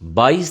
22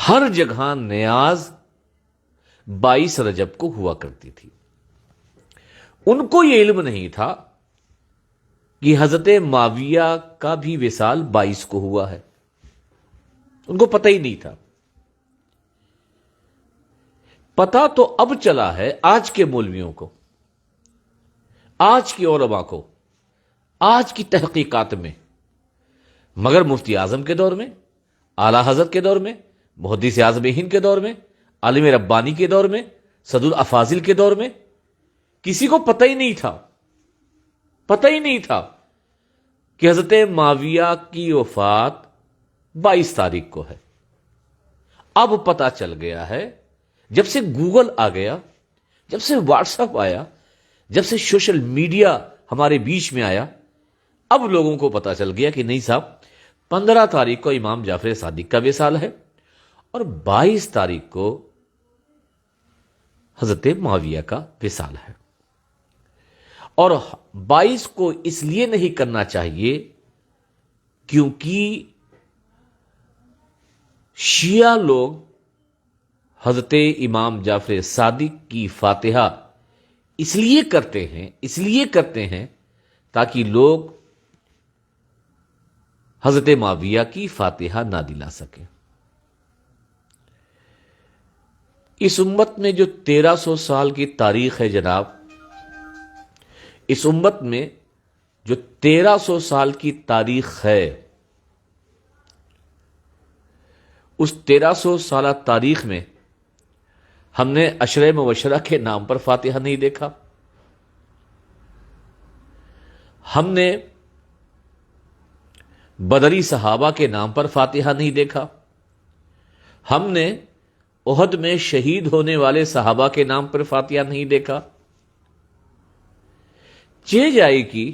ہر جگہ نیاز 22 رجب کو ہوا کرتی تھی. ان کو یہ علم نہیں تھا کہ حضرت معاویہ کا بھی وصال 22 کو ہوا ہے. ان کو پتہ ہی نہیں تھا. پتہ تو اب چلا ہے آج کے مولویوں کو، آج کی علماء کو، آج کی تحقیقات میں، مگر مفتی اعظم کے دور میں، اعلی حضرت کے دور میں، محدث اعظم ہند کے دور میں، عالم ربانی کے دور میں، سید الافاضل کے دور میں کسی کو پتہ ہی نہیں تھا. پتہ ہی نہیں تھا کہ حضرت معاویہ کی وفات 22 تاریخ کو ہے. اب پتہ چل گیا ہے، جب سے گوگل آ گیا، جب سے واٹس ایپ آیا، جب سے سوشل میڈیا ہمارے بیچ میں آیا، اب لوگوں کو پتہ چل گیا کہ نہیں صاحب 15 تاریخ کو امام جعفر صادق کا وصال ہے اور 22 تاریخ کو حضرت معاویہ کا وصال ہے. اور 22 کو اس لیے نہیں کرنا چاہیے کیونکہ شیعہ لوگ حضرت امام جعفر صادق کی فاتحہ اس لیے کرتے ہیں تاکہ لوگ حضرت معاویہ کی فاتحہ نہ دلا سکیں. اس امت میں جو 1300 سال کی تاریخ ہے جناب، اس امت میں جو 1300 سال کی تاریخ ہے، اس 1300 سالہ تاریخ میں ہم نے عشرہ مبشرہ کے نام پر فاتحہ نہیں دیکھا. ہم نے بدری صحابہ کے نام پر فاتحہ نہیں دیکھا. ہم نے احد میں شہید ہونے والے صحابہ کے نام پر فاتحہ نہیں دیکھا. چہ جائے کہ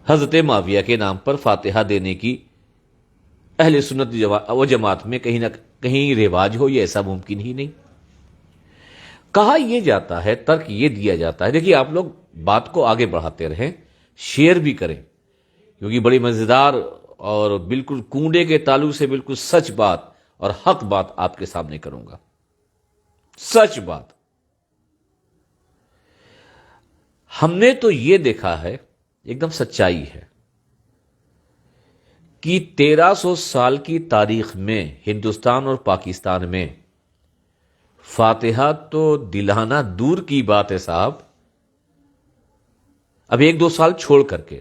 حضرت معاویہ کے نام پر فاتحہ دینے کی اہل سنت و جماعت میں کہیں نہ کہیں رواج ہو، یہ ایسا ممکن ہی نہیں. کہا یہ جاتا ہے، ترک یہ دیا جاتا ہے. دیکھیے آپ لوگ بات کو آگے بڑھاتے رہیں، شیئر بھی کریں، کیونکہ بڑی مزیدار اور بالکل کنڈے کے تعلق سے بالکل سچ بات اور حق بات آپ کے سامنے کروں گا. سچ بات. ہم نے تو یہ دیکھا ہے، ایک دم سچائی ہے، کہ 1300 سال کی تاریخ میں ہندوستان اور پاکستان میں فاتحہ تو دلانا دور کی بات ہے صاحب. اب 1-2 سال چھوڑ کر کے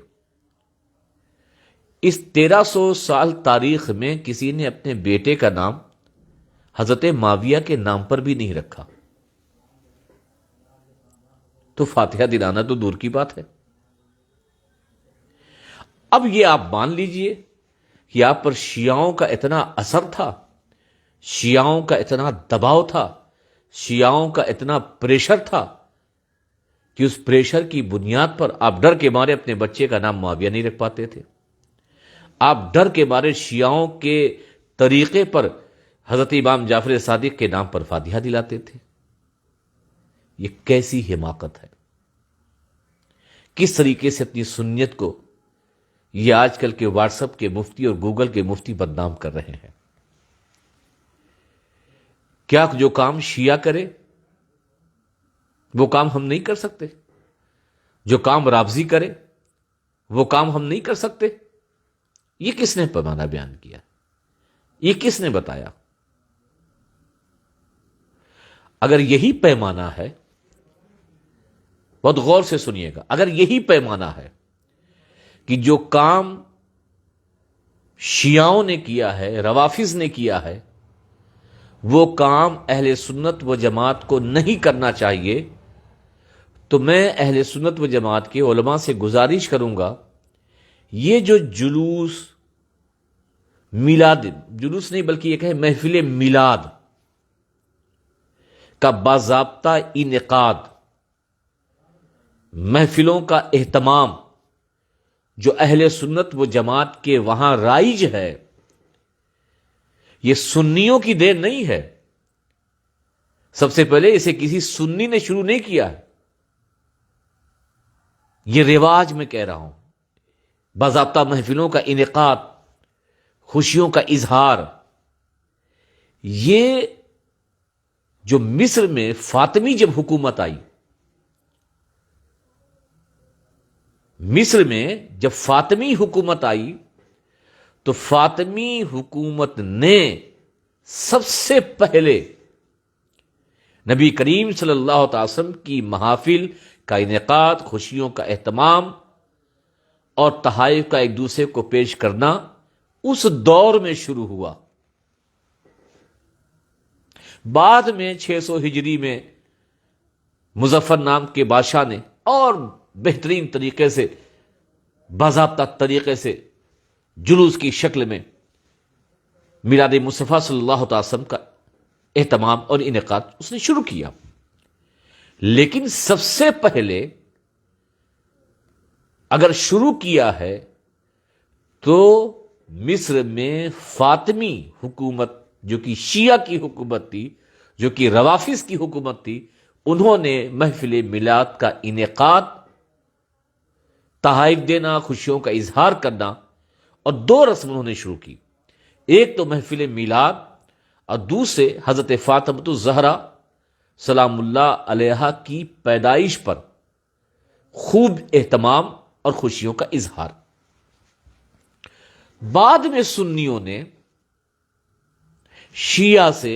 اس 1300 سال تاریخ میں کسی نے اپنے بیٹے کا نام حضرت معاویہ کے نام پر بھی نہیں رکھا. تو فاتحہ دلانا تو دور کی بات ہے. اب یہ آپ مان لیجئے کہ آپ پر شیعوں کا اتنا اثر تھا، شیعوں کا اتنا دباؤ تھا، شیعوں کا اتنا پریشر تھا کہ اس پریشر کی بنیاد پر آپ ڈر کے مارے اپنے بچے کا نام معاویہ نہیں رکھ پاتے تھے. آپ ڈر کے مارے شیعوں کے طریقے پر حضرت امام جعفر صادق کے نام پر فاتحہ دلاتے تھے. یہ کیسی حماقت ہے! کس طریقے سے اپنی سنیت کو یہ آج کل کے واٹس ایپ کے مفتی اور گوگل کے مفتی بدنام کر رہے ہیں. کیا جو کام شیعہ کرے وہ کام ہم نہیں کر سکتے؟ جو کام رافضی کرے وہ کام ہم نہیں کر سکتے؟ یہ کس نے پیمانہ بیان کیا؟ یہ کس نے بتایا؟ اگر یہی پیمانہ ہے، بہت غور سے سنیے گا، اگر یہی پیمانہ ہے کہ جو کام شیعوں نے کیا ہے، روافض نے کیا ہے، وہ کام اہل سنت و جماعت کو نہیں کرنا چاہیے، تو میں اہل سنت و جماعت کے علماء سے گزارش کروں گا، یہ جو جلوس میلاد، جلوس نہیں بلکہ یہ کہے محفل میلاد کا باضابطہ انعقاد، محفلوں کا اہتمام جو اہل سنت و جماعت کے وہاں رائج ہے، یہ سنیوں کی دین نہیں ہے. سب سے پہلے اسے کسی سنی نے شروع نہیں کیا ہے. یہ رواج میں کہہ رہا ہوں، باضابطہ محفلوں کا انعقاد، خوشیوں کا اظہار، یہ جو مصر میں فاطمی جب حکومت آئی، مصر میں جب فاطمی حکومت آئی تو فاطمی حکومت نے سب سے پہلے نبی کریم صلی اللہ تعالی وسلم کی محافل کا انعقاد، خوشیوں کا اہتمام اور تحائف کا ایک دوسرے کو پیش کرنا اس دور میں شروع ہوا۔ بعد میں 600 ہجری میں مظفر نام کے بادشاہ نے اور بہترین طریقے سے، باضابطہ طریقے سے، جلوس کی شکل میں میلاد مصطفیٰ صلی اللہ تعالی وسلم کا اہتمام اور انعقاد اس نے شروع کیا۔ لیکن سب سے پہلے اگر شروع کیا ہے تو مصر میں فاطمی حکومت، جو کہ شیعہ کی حکومت تھی، جو کہ روافظ کی حکومت تھی، انہوں نے محفل میلاد کا انعقاد، تحائف دینا، خوشیوں کا اظہار کرنا، اور دو رسم انہوں نے شروع کی۔ ایک تو محفل میلاد اور دوسرے حضرت فاطمہ الزہرا سلام اللہ علیہا کی پیدائش پر خوب اہتمام اور خوشیوں کا اظہار۔ بعد میں سنیوں نے شیعہ سے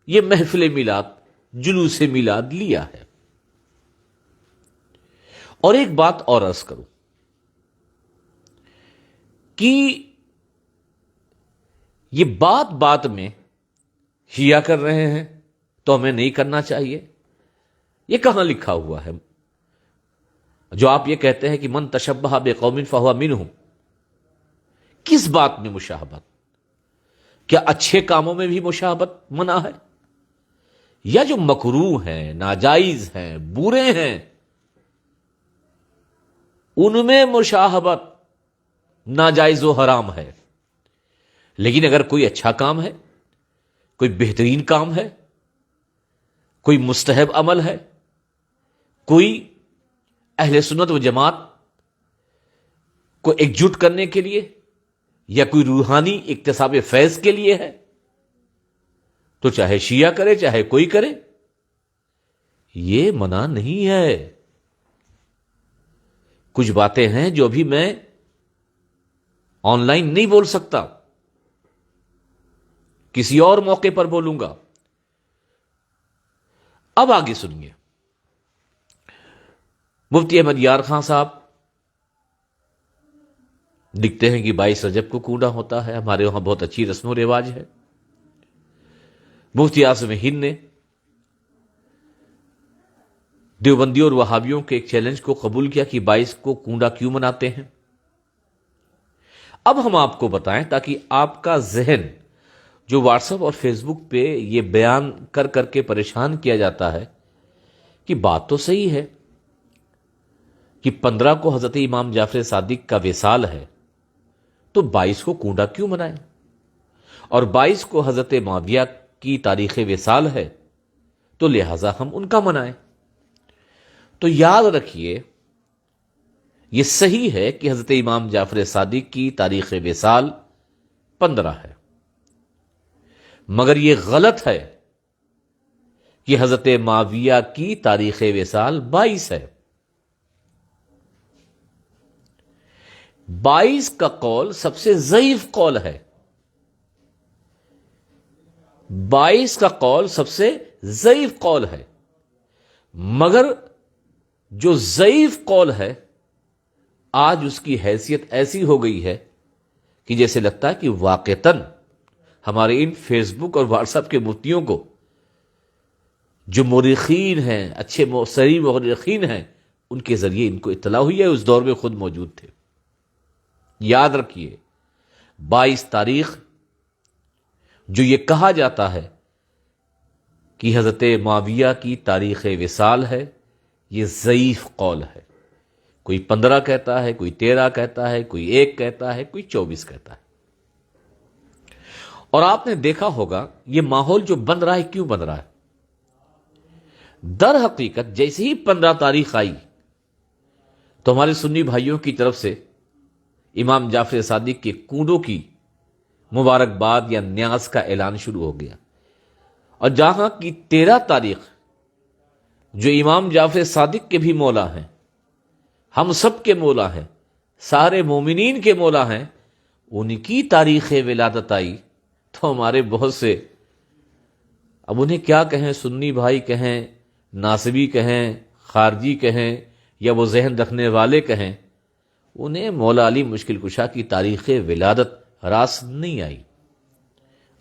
یہ محفل میلاد، جلوس میلاد لیا ہے۔ اور ایک بات اور عرض کروں کہ یہ بات بات میں شیعہ کر رہے ہیں تو ہمیں نہیں کرنا چاہیے، یہ کہاں لکھا ہوا ہے؟ جو آپ یہ کہتے ہیں کہ من تشبہ بقوم فہو منہم، کس بات میں مشابہت؟ کیا اچھے کاموں میں بھی مشابہت منع ہے؟ یا جو مکروہ ہیں، ناجائز ہیں، برے ہیں، ان میں مشابہت ناجائز و حرام ہے؟ لیکن اگر کوئی اچھا کام ہے، کوئی بہترین کام ہے، کوئی مستحب عمل ہے، کوئی اہل سنت و جماعت کو ایک جٹ کرنے کے لیے یا کوئی روحانی اکتساب فیض کے لیے ہے، تو چاہے شیعہ کرے چاہے کوئی کرے، یہ منع نہیں ہے۔ کچھ باتیں ہیں جو بھی میں آن لائن نہیں بول سکتا، کسی اور موقع پر بولوں گا۔ اب آگے سنیے، مفتی احمد یار خان صاحب لکھتے ہیں کہ 22 رجب کو کوڑا ہوتا ہے، ہمارے وہاں بہت اچھی رسم و رواج ہے۔ مفتی اعظم ہند نے دیوبندیوں اور وہابیوں کے ایک چیلنج کو قبول کیا کہ 22 کو کوڑا کیوں مناتے ہیں۔ اب ہم آپ کو بتائیں تاکہ آپ کا ذہن جو واٹس ایپ اور فیس بک پہ یہ بیان کر کر کے پریشان کیا جاتا ہے کہ بات تو صحیح ہے کہ 15 کو حضرت امام جعفر صادق کا وصال ہے، تو 22 کو کوڑا کیوں منائیں؟ اور 22 کو حضرت معاویہ کی تاریخ وصال ہے تو لہذا ہم ان کا منائیں۔ تو یاد رکھیے، یہ صحیح ہے کہ حضرت امام جعفر صادق کی تاریخ وصال 15 ہے، مگر یہ غلط ہے کہ حضرت معاویہ کی تاریخ وصال 22 ہے۔ 22 کا قول سب سے ضعیف قول ہے، 22 کا قول سب سے ضعیف قول ہے، مگر جو ضعیف قول ہے آج اس کی حیثیت ایسی ہو گئی ہے کہ جیسے لگتا ہے کہ واقعتاً ہمارے ان فیس بک اور واٹس ایپ کے مفتیوں کو، جو مورخین ہیں، اچھے صحیح مورخین ہیں، ان کے ذریعے ان کو اطلاع ہوئی ہے، اس دور میں خود موجود تھے۔ یاد رکھیے، 22 تاریخ جو یہ کہا جاتا ہے کہ حضرت معاویہ کی تاریخ وصال ہے، یہ ضعیف قول ہے۔ کوئی 15 کہتا ہے، کوئی 13 کہتا ہے، کوئی 1 کہتا ہے، کوئی 24 کہتا ہے۔ اور آپ نے دیکھا ہوگا یہ ماحول جو بن رہا ہے کیوں بن رہا ہے؟ در حقیقت جیسے ہی 15 تاریخ آئی تو ہمارے سنی بھائیوں کی طرف سے امام جعفر صادق کے کوڑوں کی مبارکباد یا نیاز کا اعلان شروع ہو گیا. اور جہاں کی 13 تاریخ جو امام جعفر صادق کے بھی مولا ہیں، ہم سب کے مولا ہیں، سارے مومنین کے مولا ہیں، ان کی تاریخ ولادت آئی تو ہمارے بہت سے، اب انہیں کیا کہیں، سنی بھائی کہیں، ناصبی کہیں، خارجی کہیں، یا وہ ذہن رکھنے والے کہیں، انہیں مولا علی مشکل کشا کی تاریخ ولادت راست نہیں آئی.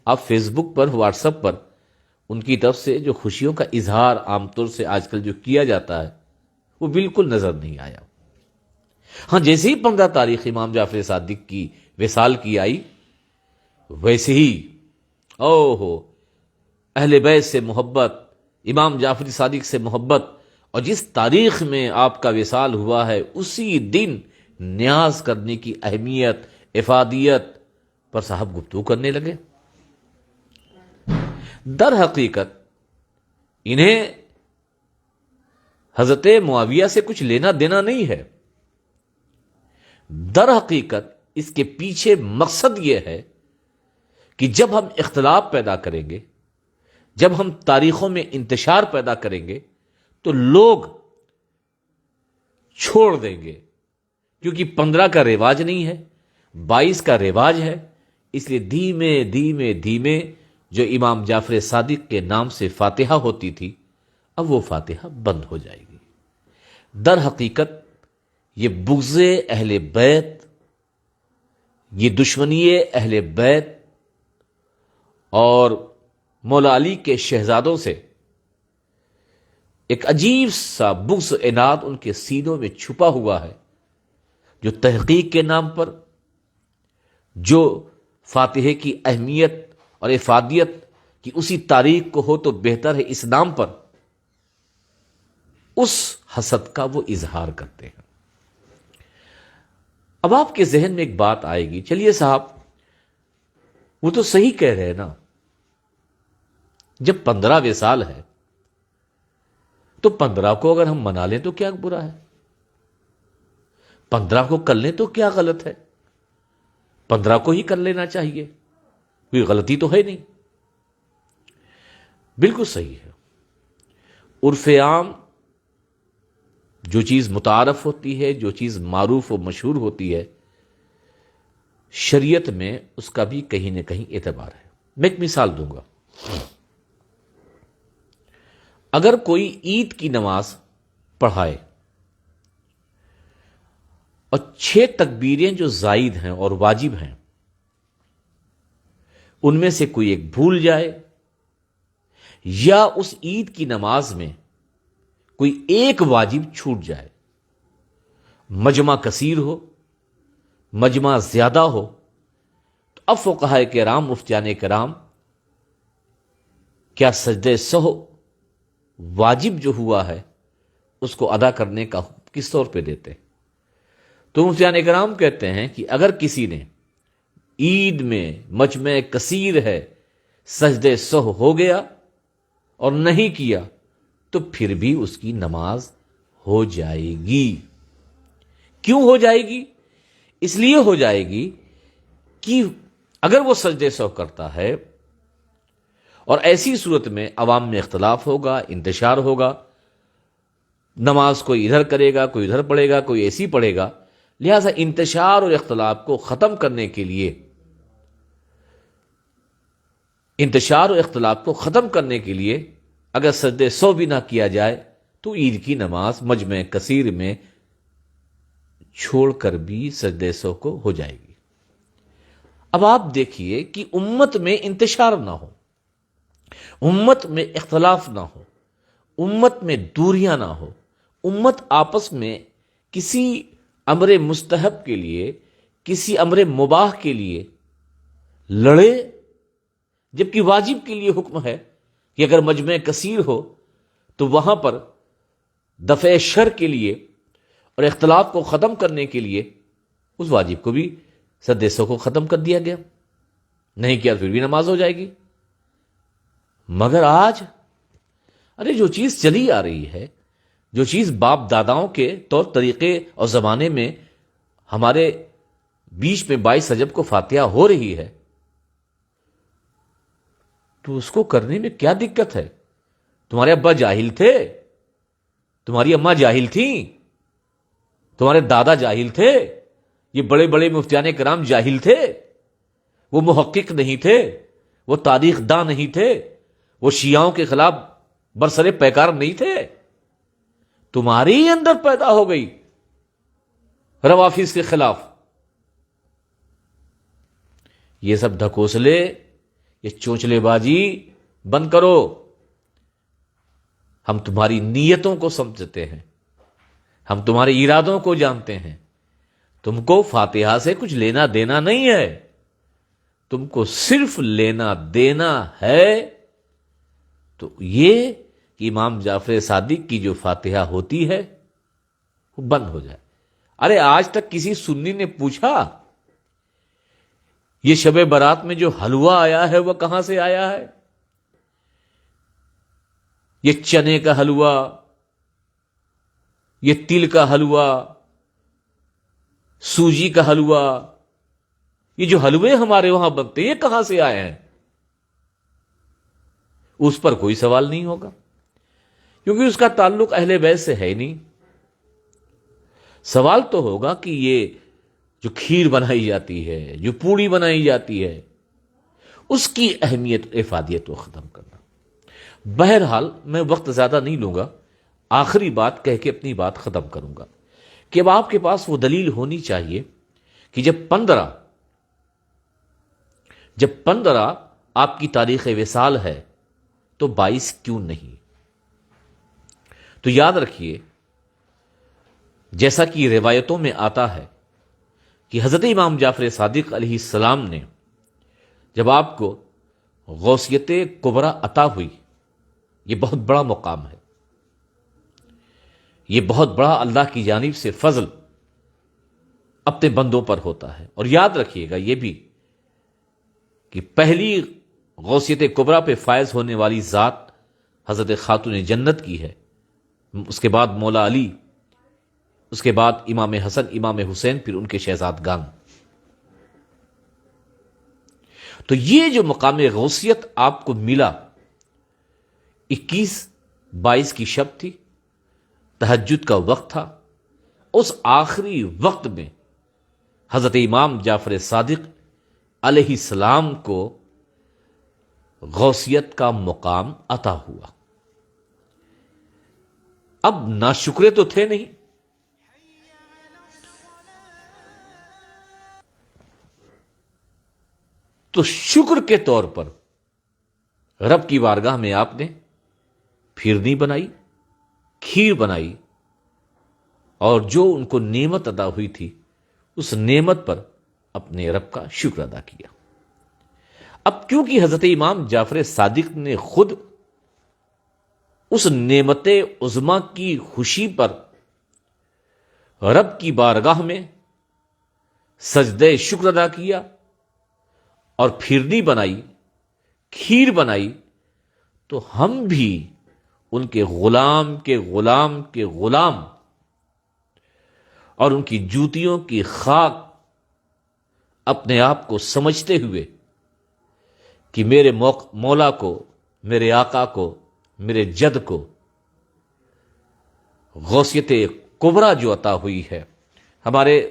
آپ فیس بک پر، واٹس ایپ پر ان کی طرف سے جو خوشیوں کا اظہار عام طور سے آج کل جو کیا جاتا ہے وہ بالکل نظر نہیں آیا. ہاں جیسے ہی 15 تاریخ امام جعفر صادق کی وصال کی آئی، ویسے ہی اہل بیت سے محبت، امام جعفر صادق سے محبت، اور جس تاریخ میں آپ کا وصال ہوا ہے اسی دن نیاز کرنے کی اہمیت، افادیت پر صاحب گفتگو کرنے لگے. در حقیقت انہیں حضرت معاویہ سے کچھ لینا دینا نہیں ہے. در حقیقت اس کے پیچھے مقصد یہ ہے کہ جب ہم اختلاف پیدا کریں گے، جب ہم تاریخوں میں انتشار پیدا کریں گے تو لوگ چھوڑ دیں گے، کیونکہ 15 کا رواج نہیں ہے، 22 کا رواج ہے. اس لیے دھیمے دھیمے دھیمے جو امام جعفر صادق کے نام سے فاتحہ ہوتی تھی، اب وہ فاتحہ بند ہو جائے گی. در حقیقت یہ بغض اہل بیت، یہ دشمنی اہل بیت اور مولا علی کے شہزادوں سے ایک عجیب سا بغض عناد ان کے سینوں میں چھپا ہوا ہے، جو تحقیق کے نام پر، جو فاتحے کی اہمیت اور افادیت کی اسی تاریخ کو ہو تو بہتر ہے اس نام پر، اس حسد کا وہ اظہار کرتے ہیں. اب آپ کے ذہن میں ایک بات آئے گی، چلیے صاحب وہ تو صحیح کہہ رہے ہیں نا، جب 15 وصال ہے تو 15 کو اگر ہم منا لیں تو کیا برا ہے، 15 کو کر لیں تو کیا غلط ہے، 15 کو ہی کر لینا چاہیے، کوئی غلطی تو ہے نہیں. بالکل صحیح ہے. عرف عام جو چیز متعارف ہوتی ہے، جو چیز معروف و مشہور ہوتی ہے، شریعت میں اس کا بھی کہیں نہ کہیں اعتبار ہے. میں ایک مثال دوں گا. اگر کوئی عید کی نماز پڑھائے اور 6 تکبیریں جو زائد ہیں اور واجب ہیں ان میں سے کوئی ایک بھول جائے، یا اس عید کی نماز میں کوئی ایک واجب چھوٹ جائے، مجمع کثیر ہو، مجمع زیادہ ہو، تو اب فقہائے کرام، مفتیان کرام کیا سجدہ سہو واجب جو ہوا ہے اس کو ادا کرنے کا حکم کس طور پہ دیتے ہیں؟ تو مفتیان کرام کہتے ہیں کہ اگر کسی نے عید میں مجمع کثیر ہے، سجدہ سہو ہو گیا اور نہیں کیا تو پھر بھی اس کی نماز ہو جائے گی. کیوں ہو جائے گی؟ اس لیے ہو جائے گی کہ اگر وہ سجدہ سہو کرتا ہے اور ایسی صورت میں عوام میں اختلاف ہوگا، انتشار ہوگا، نماز کوئی ادھر کرے گا، کوئی ادھر پڑھے گا، کوئی ایسی پڑھے گا، لہذا انتشار اور اختلاف کو ختم کرنے کے لیے، انتشار اور اختلاف کو ختم کرنے کے لیے اگر سجدہ سہو بھی نہ کیا جائے تو عید کی نماز مجمع کثیر میں چھوڑ کر بھی سجدہ سہو کو ہو جائے گی. اب آپ دیکھیے کہ امت میں انتشار نہ ہو، امت میں اختلاف نہ ہو، امت میں دوریاں نہ ہو، امت آپس میں کسی امر مستحب کے لیے، کسی امر مباح کے لیے لڑے، جبکہ واجب کے لیے حکم ہے کہ اگر مجمع کثیر ہو تو وہاں پر دفع شر کے لیے اور اختلاف کو ختم کرنے کے لیے اس واجب کو بھی سجدہ سہو کو ختم کر دیا گیا، نہیں کیا پھر بھی نماز ہو جائے گی. مگر آج جو چیز چلی آ رہی ہے، جو چیز باپ داداؤں کے طور طریقے اور زمانے میں ہمارے بیچ میں 22 رجب کو فاتحہ ہو رہی ہے، تو اس کو کرنے میں کیا دقت ہے؟ تمہارے ابا جاہل تھے، تمہاری اماں جاہل تھیں، تمہارے دادا جاہل تھے، یہ بڑے بڑے مفتیان کرام جاہل تھے، وہ محقق نہیں تھے، وہ تاریخ داں نہیں تھے، وہ شیعوں کے خلاف برسر پیکار نہیں تھے، تمہارے ہی اندر پیدا ہو گئی روافظ کے خلاف۔ یہ سب ڈھکوسلے، یہ چونچلے بازی بند کرو۔ ہم تمہاری نیتوں کو سمجھتے ہیں، ہم تمہارے ارادوں کو جانتے ہیں۔ تم کو فاتحہ سے کچھ لینا دینا نہیں ہے، تم کو صرف لینا دینا ہے تو یہ کہ امام جعفر صادق کی جو فاتحہ ہوتی ہے وہ بند ہو جائے۔ ارے آج تک کسی سنی نے پوچھا یہ شب برات میں جو حلوہ آیا ہے وہ کہاں سے آیا ہے؟ یہ چنے کا حلوہ، یہ تل کا حلوہ، سوجی کا حلوہ، یہ جو حلوے ہمارے وہاں بنتے ہیں یہ کہاں سے آئے ہیں؟ اس پر کوئی سوال نہیں ہوگا، کیونکہ اس کا تعلق اہل بیت سے ہے ہی نہیں۔ سوال تو ہوگا کہ یہ جو کھیر بنائی جاتی ہے، جو پوڑی بنائی جاتی ہے، اس کی اہمیت افادیت کو ختم کرنا۔ بہرحال میں وقت زیادہ نہیں لوں گا، آخری بات کہہ کے اپنی بات ختم کروں گا کہ اب آپ کے پاس وہ دلیل ہونی چاہیے کہ جب 15 آپ کی تاریخ وصال ہے تو 22 کیوں نہیں؟ تو یاد رکھیے، جیسا کہ روایتوں میں آتا ہے کہ حضرت امام جعفر صادق علیہ السلام نے جب آپ کو غوثیت کبریٰ عطا ہوئی، یہ بہت بڑا مقام ہے، یہ بہت بڑا اللہ کی جانب سے فضل اپنے بندوں پر ہوتا ہے۔ اور یاد رکھیے گا یہ بھی کہ پہلی غوثیت کبریٰ پہ فائز ہونے والی ذات حضرت خاتون جنت کی ہے، اس کے بعد مولا علی، اس کے بعد امام حسن، امام حسین، پھر ان کے شہزادگان۔ تو یہ جو مقام غوثیت آپ کو ملا، 21-22 کی شب تھی، تہجد کا وقت تھا، اس آخری وقت میں حضرت امام جعفر صادق علیہ السلام کو غوثیت کا مقام عطا ہوا۔ اب ناشکرے تو تھے نہیں، تو شکر کے طور پر رب کی بارگاہ میں آپ نے پھرنی بنائی، کھیر بنائی، اور جو ان کو نعمت عطا ہوئی تھی اس نعمت پر اپنے رب کا شکر ادا کیا۔ اب کیونکہ حضرت امام جعفر صادق نے خود اس نعمت عظمیٰ کی خوشی پر رب کی بارگاہ میں سجدہ شکر ادا کیا اور پھرنی بنائی، کھیر بنائی، تو ہم بھی ان کے غلام کے غلام کے غلام اور ان کی جوتیوں کی خاک اپنے آپ کو سمجھتے ہوئے کہ میرے مولا کو، میرے آقا کو، میرے جد کو غوثیت کبریٰ جو عطا ہوئی ہے۔ ہمارے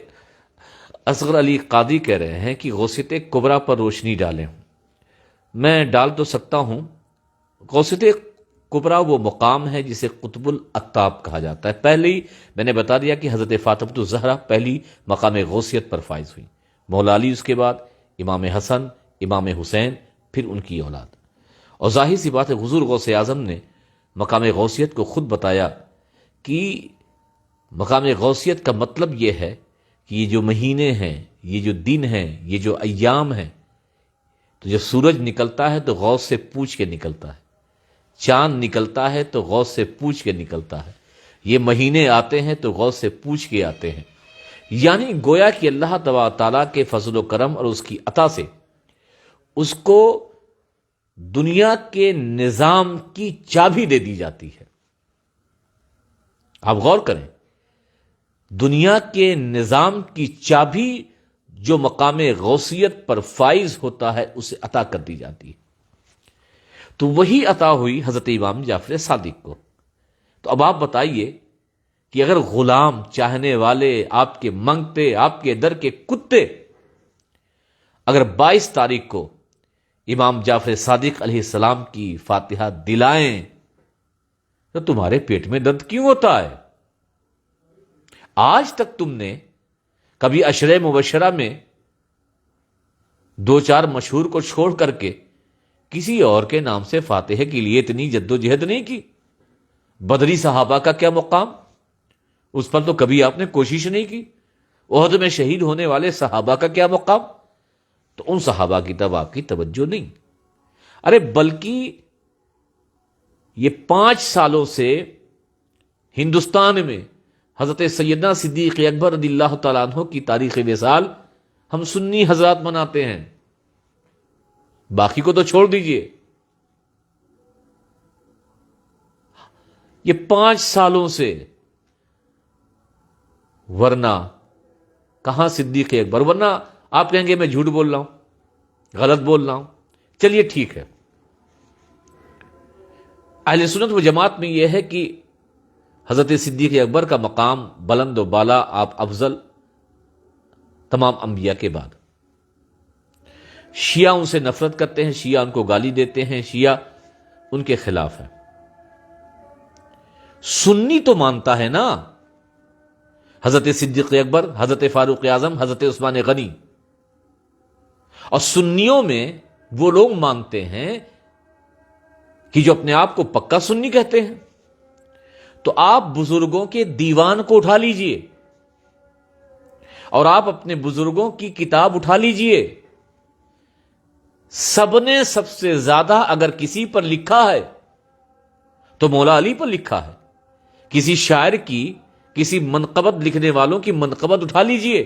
اصغر علی قادری کہہ رہے ہیں کہ غوثیت کبریٰ پر روشنی ڈالیں۔ میں ڈال تو سکتا ہوں۔ غوثیت کبریٰ وہ مقام ہے جسے قطب الاقطاب کہا جاتا ہے۔ پہلے ہی میں نے بتا دیا کہ حضرت فاطمہ الزہرا پہلی مقام غوثیت پر فائز ہوئی، مولا علی اس کے بعد، امام حسن، امام حسین، پھر ان کی اولاد۔ اور ظاہر سی بات ہے حضور غوث اعظم نے مقام غوثیت کو خود بتایا کہ مقام غوثیت کا مطلب یہ ہے کہ یہ جو مہینے ہیں، یہ جو دن ہیں، یہ جو ایام ہیں، تو جب سورج نکلتا ہے تو غوث سے پوچھ کے نکلتا ہے، چاند نکلتا ہے تو غوث سے پوچھ کے نکلتا ہے، یہ مہینے آتے ہیں تو غوث سے پوچھ کے آتے ہیں۔ یعنی گویا کہ اللہ تعالیٰ کے فضل و کرم اور اس کی عطا سے اس کو دنیا کے نظام کی چابی دے دی جاتی ہے۔ آپ غور کریں، دنیا کے نظام کی چابی جو مقام غوثیت پر فائز ہوتا ہے اسے عطا کر دی جاتی ہے۔ تو وہی عطا ہوئی حضرت امام جعفر صادق کو۔ تو اب آپ بتائیے کہ اگر غلام چاہنے والے، آپ کے منگتے، آپ کے در کے کتے، اگر 22 تاریخ کو امام جعفر صادق علیہ السلام کی فاتحہ دلائیں تو تمہارے پیٹ میں درد کیوں ہوتا ہے؟ آج تک تم نے کبھی عشرہ مبشرہ میں 2-4 مشہور کو چھوڑ کر کے کسی اور کے نام سے فاتحہ کے لیے اتنی جد و جہد نہیں کی؟ بدری صحابہ کا کیا مقام، اس پر تو کبھی آپ نے کوشش نہیں کی۔ احد میں شہید ہونے والے صحابہ کا کیا مقام، تو ان صحابہ کی طرف آپ کی توجہ نہیں۔ ارے بلکہ یہ 5 سالوں سے ہندوستان میں حضرت سیدنا صدیق اکبر رضی اللہ تعالیٰ عنہ کی تاریخ وصال ہم سنی حضرات مناتے ہیں، باقی کو تو چھوڑ دیجئے۔ یہ 5 سالوں سے، ورنہ کہاں صدیق اکبر؟ ورنہ آپ کہیں گے میں جھوٹ بول رہا ہوں، غلط بول رہا ہوں، چلیے ٹھیک ہے۔ اہل سنت و جماعت میں یہ ہے کہ حضرت صدیق اکبر کا مقام بلند و بالا، آپ افضل تمام انبیاء کے بعد۔ شیعہ ان سے نفرت کرتے ہیں، شیعہ ان کو گالی دیتے ہیں، شیعہ ان کے خلاف ہے۔ سنی تو مانتا ہے نا حضرت صدیق اکبر، حضرت فاروق اعظم، حضرت عثمان غنی، اور سنیوں میں وہ لوگ مانتے ہیں کہ جو اپنے آپ کو پکا سنی کہتے ہیں۔ تو آپ بزرگوں کے دیوان کو اٹھا لیجئے اور آپ اپنے بزرگوں کی کتاب اٹھا لیجئے، سب نے سب سے زیادہ اگر کسی پر لکھا ہے تو مولا علی پر لکھا ہے۔ کسی شاعر کی، کسی منقبت لکھنے والوں کی منقبت اٹھا لیجئے،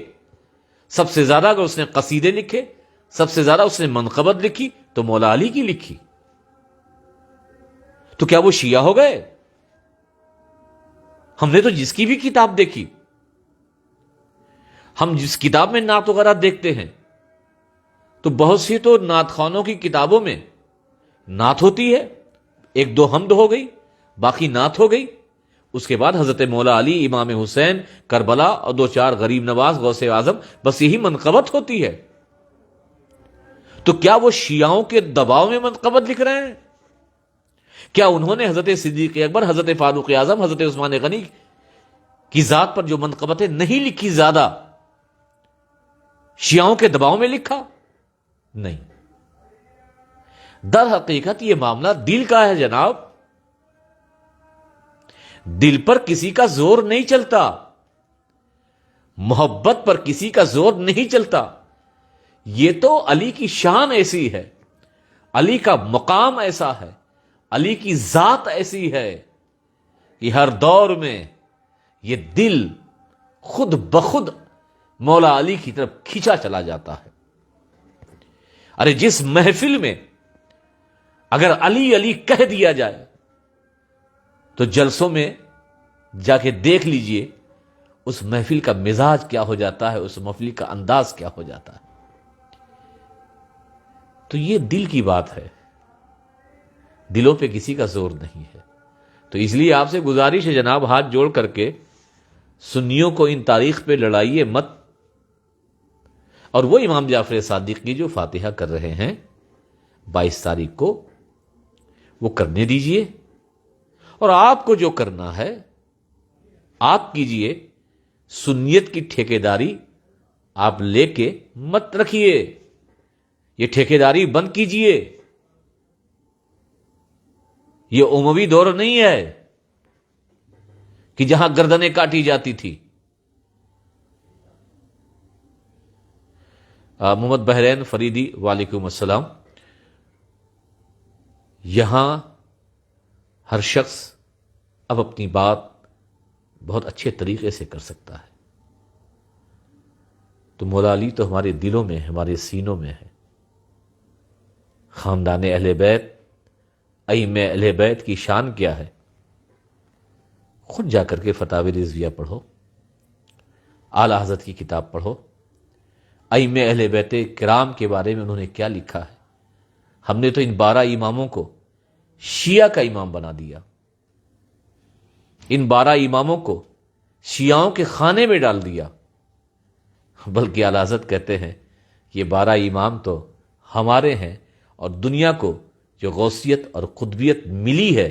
سب سے زیادہ اگر اس نے قصیدے لکھے، سب سے زیادہ اس نے منقبت لکھی تو مولا علی کی لکھی۔ تو کیا وہ شیعہ ہو گئے؟ ہم نے تو جس کی بھی کتاب دیکھی، ہم جس کتاب میں نعت وغیرہ دیکھتے ہیں تو بہت سی تو نعت خوانوں کی کتابوں میں نعت ہوتی ہے، 1-2 حمد ہو گئی، باقی نعت ہو گئی۔ اس کے بعد حضرت مولا علی، امام حسین، کربلا اور 2-4 غریب نواز، غوث اعظم، بس یہی منقبت ہوتی ہے۔ تو کیا وہ شیعوں کے دباؤ میں منقبت لکھ رہے ہیں؟ کیا انہوں نے حضرت صدیق اکبر، حضرت فاروق اعظم، حضرت عثمان غنی کی ذات پر جو منقبتیں نہیں لکھی زیادہ، شیعوں کے دباؤ میں لکھا؟ نہیں۔ در حقیقت یہ معاملہ دل کا ہے جناب، دل پر کسی کا زور نہیں چلتا، محبت پر کسی کا زور نہیں چلتا۔ یہ تو علی کی شان ایسی ہے، علی کا مقام ایسا ہے، علی کی ذات ایسی ہے کہ ہر دور میں یہ دل خود بخود مولا علی کی طرف کھینچا چلا جاتا ہے۔ ارے جس محفل میں اگر علی علی کہہ دیا جائے تو جلسوں میں جا کے دیکھ لیجئے اس محفل کا مزاج کیا ہو جاتا ہے، اس محفل کا انداز کیا ہو جاتا ہے۔ تو یہ دل کی بات ہے، دلوں پہ کسی کا زور نہیں ہے۔ تو اس لیے آپ سے گزارش ہے جناب، ہاتھ جوڑ کر کے سنیوں کو ان تاریخ پہ لڑائیے مت، اور وہ امام جعفر صادق کی جو فاتحہ کر رہے ہیں 22 تاریخ کو، وہ کرنے دیجئے، اور آپ کو جو کرنا ہے آپ کیجئے۔ سنیت کی ٹھیکیداری آپ لے کے مت رکھیے، یہ ٹھیکیداری بند کیجئے۔ یہ اموی دور نہیں ہے کہ جہاں گردنیں کاٹی جاتی تھی۔ محمد بحرین فریدی، وعلیکم السلام۔ یہاں ہر شخص اب اپنی بات بہت اچھے طریقے سے کر سکتا ہے۔ تو مولا علی تو ہمارے دلوں میں، ہمارے سینوں میں ہے۔ خاندان اہل بیت، ائمہ اہل بیت کی شان کیا ہے؟ خود جا کر کے فتاوی رضویہ پڑھو، اعلی حضرت کی کتاب پڑھو، ائمہ اہل بیت کرام کے بارے میں انہوں نے کیا لکھا ہے۔ ہم نے تو ان 12 اماموں کو شیعہ کا امام بنا دیا. ان 12 اماموں کو شیعوں کے خانے میں ڈال دیا. بلکہ اعلی حضرت کہتے ہیں یہ 12 امام تو ہمارے ہیں، اور دنیا کو جو غوثیت اور قطبیت ملی ہے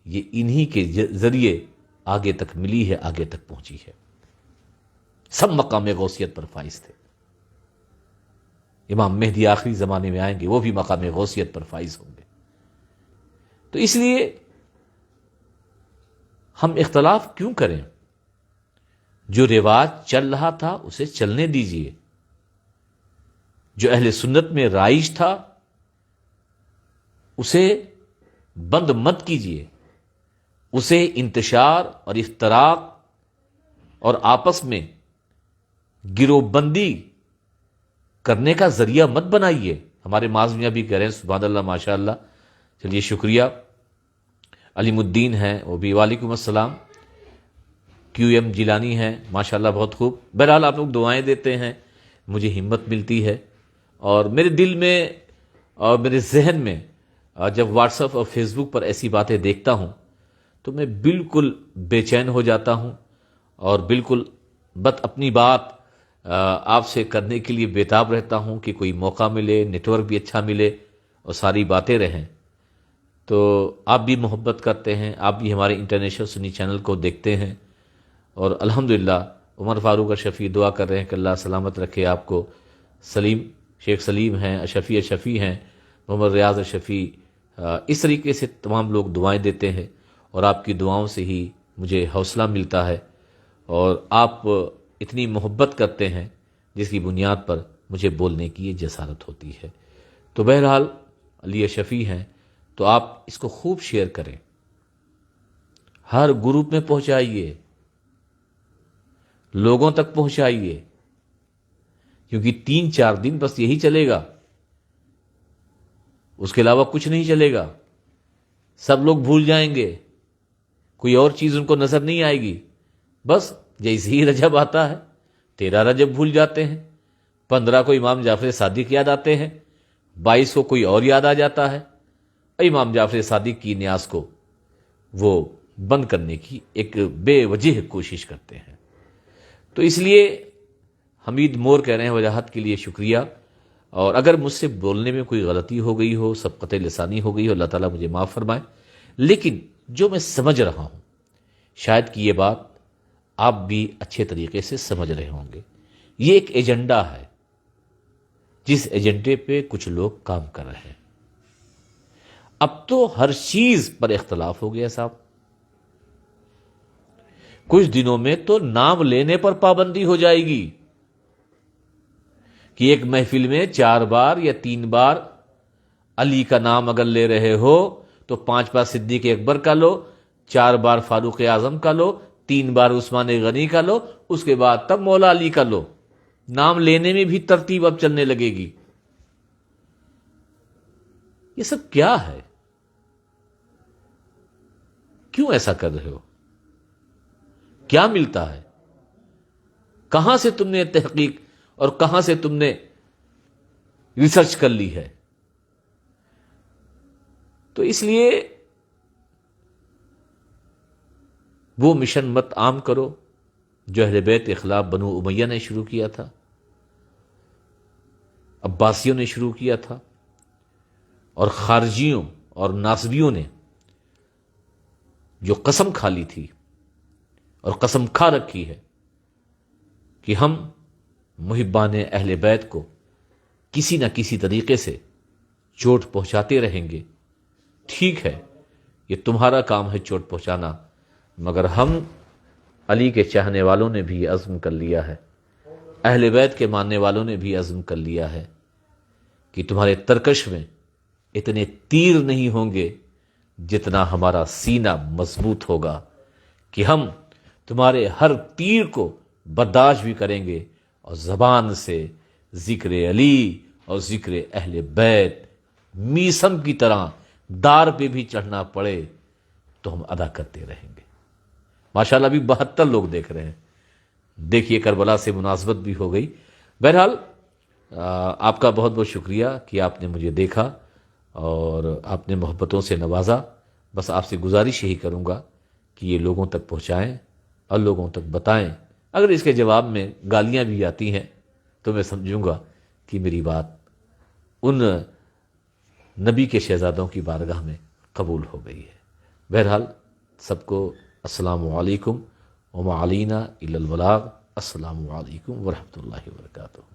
یہ انہی کے ذریعے آگے تک ملی ہے، آگے تک پہنچی ہے. سب مقام غوثیت پر فائز تھے. امام مہدی آخری زمانے میں آئیں گے، وہ بھی مقام غوثیت پر فائز ہوں گے. تو اس لیے ہم اختلاف کیوں کریں؟ جو رواج چل رہا تھا اسے چلنے دیجئے. جو اہل سنت میں رائج تھا اسے بند مت کیجئے. اسے انتشار اور افتراق اور آپس میں گروہ بندی کرنے کا ذریعہ مت بنائیے. ہمارے معاذ میاں بھی کہہ رہے ہیں سبحان اللہ ماشاء اللہ. چلیے شکریہ. علیم الدین ہیں وہ بھی، وعلیکم السلام. کیو ایم جیلانی ہیں ماشاءاللہ بہت خوب. بہرحال آپ لوگ دعائیں دیتے ہیں، مجھے ہمت ملتی ہے. اور میرے دل میں اور میرے ذہن میں جب واٹس ایپ اور فیس بک پر ایسی باتیں دیکھتا ہوں تو میں بالکل بے چین ہو جاتا ہوں، اور بالکل اپنی بات آپ سے کرنے کے لیے بےتاب رہتا ہوں کہ کوئی موقع ملے، نیٹ ورک بھی اچھا ملے اور ساری باتیں رہیں. تو آپ بھی محبت کرتے ہیں، آپ بھی ہمارے انٹرنیشنل سنی چینل کو دیکھتے ہیں، اور الحمدللہ عمر فاروق اشرفی دعا کر رہے ہیں کہ اللہ سلامت رکھے آپ کو. سلیم شیخ سلیم ہیں، اشرفی ہیں، محمد ریاض اشرفی، اس طریقے سے تمام لوگ دعائیں دیتے ہیں، اور آپ کی دعاؤں سے ہی مجھے حوصلہ ملتا ہے. اور آپ اتنی محبت کرتے ہیں جس کی بنیاد پر مجھے بولنے کی یہ جسارت ہوتی ہے. تو بہرحال علی اشرفی ہیں تو آپ اس کو خوب شیئر کریں، ہر گروپ میں پہنچائیے، لوگوں تک پہنچائیے، کیونکہ 3-4 دن بس یہی چلے گا، اس کے علاوہ کچھ نہیں چلے گا. سب لوگ بھول جائیں گے، کوئی اور چیز ان کو نظر نہیں آئے گی. بس جیسے ہی رجب آتا ہے 13 رجب بھول جاتے ہیں، 15 کو امام جعفر صادق یاد آتے ہیں، 22 کو کوئی اور یاد آ جاتا ہے. امام جعفر صادق کی نیاز کو وہ بند کرنے کی ایک بے وجہ کوشش کرتے ہیں. تو اس لیے حمید مور کہہ رہے ہیں وضاحت کے لیے شکریہ. اور اگر مجھ سے بولنے میں کوئی غلطی ہو گئی ہو، سبقت لسانی ہو گئی ہو، اللہ تعالیٰ مجھے معاف فرمائے. لیکن جو میں سمجھ رہا ہوں شاید کہ یہ بات آپ بھی اچھے طریقے سے سمجھ رہے ہوں گے. یہ ایک ایجنڈا ہے جس ایجنڈے پہ کچھ لوگ کام کر رہے ہیں. اب تو ہر چیز پر اختلاف ہو گیا صاحب. کچھ دنوں میں تو نام لینے پر پابندی ہو جائے گی کہ ایک محفل میں 4 بار یا 3 بار علی کا نام اگر لے رہے ہو تو 5 بار صدیق اکبر کا لو، 4 بار فاروق اعظم کا لو، 3 بار عثمان غنی کا لو، اس کے بعد تب مولا علی کا لو. نام لینے میں بھی ترتیب اب چلنے لگے گی. یہ سب کیا ہے؟ کیوں ایسا کر رہے ہو؟ کیا ملتا ہے؟ کہاں سے تم نے تحقیق اور کہاں سے تم نے ریسرچ کر لی ہے؟ تو اس لیے وہ مشن مت عام کرو جو اہل بیت کے خلاف بنو امیہ نے شروع کیا تھا، عباسیوں نے شروع کیا تھا، اور خارجیوں اور ناصبیوں نے جو قسم کھا لی تھی اور قسم کھا رکھی ہے کہ ہم محبان اہل بیت کو کسی نہ کسی طریقے سے چوٹ پہنچاتے رہیں گے. ٹھیک ہے، یہ تمہارا کام ہے چوٹ پہنچانا، مگر ہم علی کے چاہنے والوں نے بھی عزم کر لیا ہے، اہل بیت کے ماننے والوں نے بھی عزم کر لیا ہے کہ تمہارے ترکش میں اتنے تیر نہیں ہوں گے جتنا ہمارا سینہ مضبوط ہوگا کہ ہم تمہارے ہر تیر کو برداشت بھی کریں گے، اور زبان سے ذکر علی اور ذکر اہل بیت میسم کی طرح دار پہ بھی چڑھنا پڑے تو ہم ادا کرتے رہیں گے. ماشاءاللہ بھی 72 لوگ دیکھ رہے ہیں. دیکھیے کربلا سے مناسبت بھی ہو گئی. بہرحال آپ کا بہت بہت شکریہ کہ آپ نے مجھے دیکھا اور آپ نے محبتوں سے نوازا. بس آپ سے گزارش یہی کروں گا کہ یہ لوگوں تک پہنچائیں اور لوگوں تک بتائیں. اگر اس کے جواب میں گالیاں بھی آتی ہیں تو میں سمجھوں گا کہ میری بات ان نبی کے شہزادوں کی بارگاہ میں قبول ہو گئی ہے. بہرحال سب کو السلام علیکم وما علینا الا البلاغ. السلام علیکم ورحمۃ اللہ وبرکاتہ.